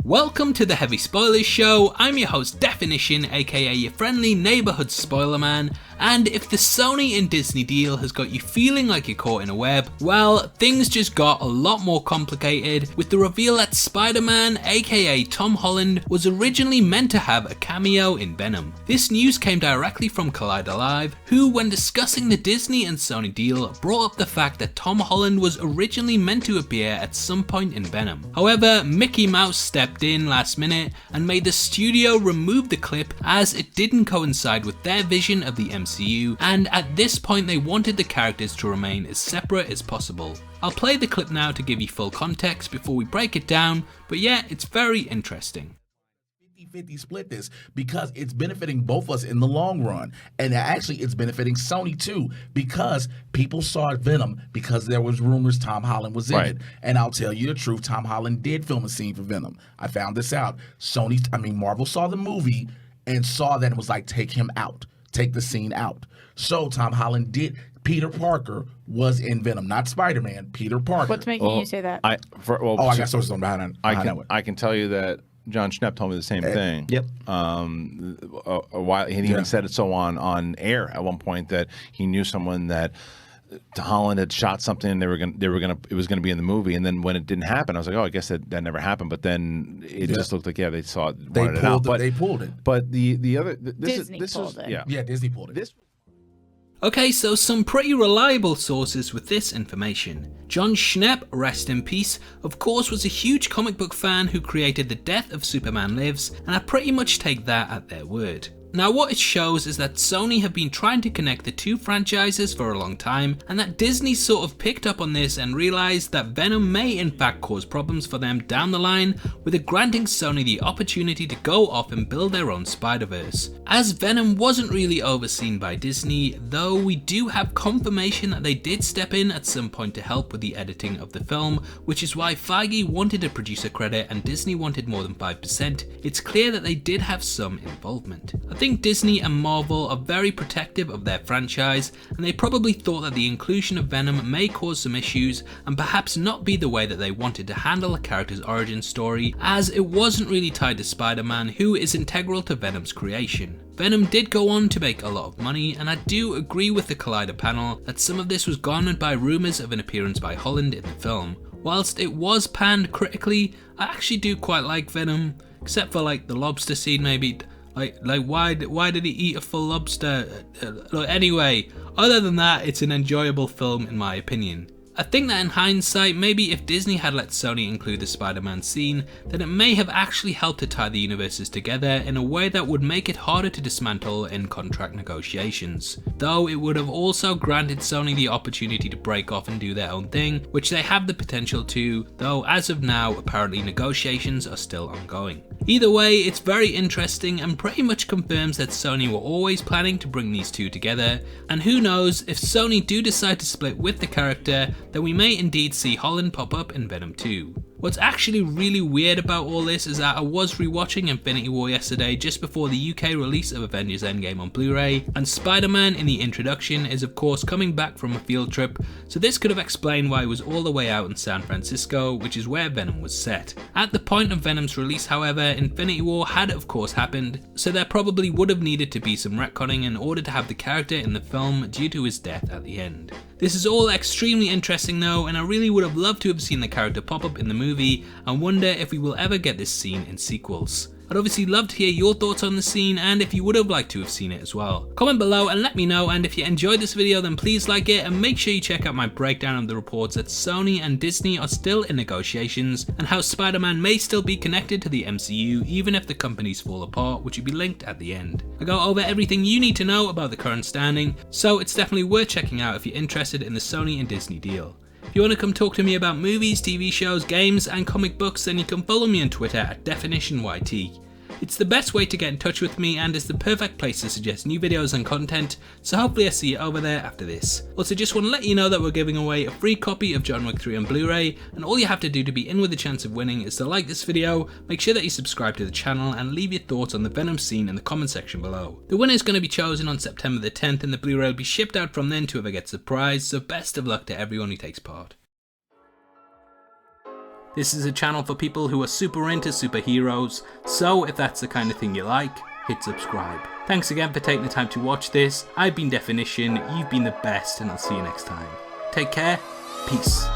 Welcome to the Heavy Spoilers Show. I'm your host Deffinition, aka your friendly neighbourhood spoiler man, and if the Sony and Disney deal has got you feeling like you're caught in a web, well, things just got a lot more complicated with the reveal that Spiderman, aka Tom Holland, was originally meant to have a cameo in Venom. This news came directly from Collider Live, who, when discussing the Disney and Sony deal, brought up the fact that Tom Holland was originally meant to appear at some point in Venom. However, Mickey Mouse stepped in last minute and made the studio remove the clip as it didn't coincide with their vision of the MCU, and at this point they wanted the characters to remain as separate as possible. I'll play the clip now to give you full context before we break it down, but yeah, it's very interesting. 50-50 split this because it's benefiting both of us in the long run, and actually it's benefiting Sony too because people saw Venom because there was rumors Tom Holland was in it, and I'll tell you the truth, Tom Holland did film a scene for Venom. I found this out. Marvel saw the movie and saw that it was like, take him out, take the scene out. So Tom Holland did. Peter Parker was in Venom, not Spider-Man. Peter Parker. What's making you say that? I got sources on behind that. I can tell you that John Schnepp told me the same thing. Yep. A while, he even said it so on air at one point that he knew someone that Holland had shot something and it was gonna be in the movie, and then when it didn't happen, I was like, oh, I guess that never happened. But then it just looked like they saw it, wanted it out. They pulled it. But the other Disney pulled it. Yeah, Disney pulled it. Okay, so some pretty reliable sources with this information. John Schnepp, rest in peace, of course was a huge comic book fan who created The Death of Superman Lives, and I pretty much take that at their word. Now what it shows is that Sony have been trying to connect the two franchises for a long time, and that Disney sort of picked up on this and realised that Venom may in fact cause problems for them down the line, with it granting Sony the opportunity to go off and build their own Spider-Verse. As Venom wasn't really overseen by Disney, though we do have confirmation that they did step in at some point to help with the editing of the film, which is why Feige wanted a producer credit and Disney wanted more than 5%, it's clear that they did have some involvement. I think Disney and Marvel are very protective of their franchise, and they probably thought that the inclusion of Venom may cause some issues and perhaps not be the way that they wanted to handle a character's origin story, as it wasn't really tied to Spider-Man, who is integral to Venom's creation. Venom did go on to make a lot of money, and I do agree with the Collider panel that some of this was garnered by rumours of an appearance by Holland in the film. Whilst it was panned critically, I actually do quite like Venom, except for like the lobster scene maybe. Like why did he eat a full lobster? Anyway, other than that, it's an enjoyable film in my opinion. I think that in hindsight, maybe if Disney had let Sony include the Spider-Man scene, then it may have actually helped to tie the universes together in a way that would make it harder to dismantle in contract negotiations. Though it would have also granted Sony the opportunity to break off and do their own thing, which they have the potential to, though as of now, apparently negotiations are still ongoing. Either way, it's very interesting and pretty much confirms that Sony were always planning to bring these two together, and who knows, if Sony do decide to split with the character, then we may indeed see Holland pop up in Venom 2. What's actually really weird about all this is that I was rewatching Infinity War yesterday just before the UK release of Avengers Endgame on Blu-ray, and Spider-Man in the introduction is of course coming back from a field trip, so this could have explained why he was all the way out in San Francisco, which is where Venom was set. At the point of Venom's release, however, Infinity War had of course happened, so there probably would have needed to be some retconning in order to have the character in the film due to his death at the end. This is all extremely interesting though, and I really would have loved to have seen the character pop up in the movie, and wonder if we will ever get this scene in sequels. I'd obviously love to hear your thoughts on the scene, and if you would have liked to have seen it as well. Comment below and let me know, and if you enjoyed this video then please like it, and make sure you check out my breakdown of the reports that Sony and Disney are still in negotiations, and how Spider-Man may still be connected to the MCU even if the companies fall apart, which will be linked at the end. I go over everything you need to know about the current standing, so it's definitely worth checking out if you're interested in the Sony and Disney deal. If you want to come talk to me about movies, TV shows, games and comic books, then you can follow me on Twitter at DeffinitionYT. It's the best way to get in touch with me and is the perfect place to suggest new videos and content, so hopefully I see you over there after this. Also just want to let you know that we're giving away a free copy of John Wick 3 on Blu-ray, and all you have to do to be in with a chance of winning is to like this video, make sure that you subscribe to the channel and leave your thoughts on the Venom scene in the comment section below. The winner is going to be chosen on September the 10th and the Blu-ray will be shipped out from then to whoever gets the prize, so best of luck to everyone who takes part. This is a channel for people who are super into superheroes, so if that's the kind of thing you like, hit subscribe. Thanks again for taking the time to watch this. I've been Deffinition, you've been the best, and I'll see you next time. Take care, peace.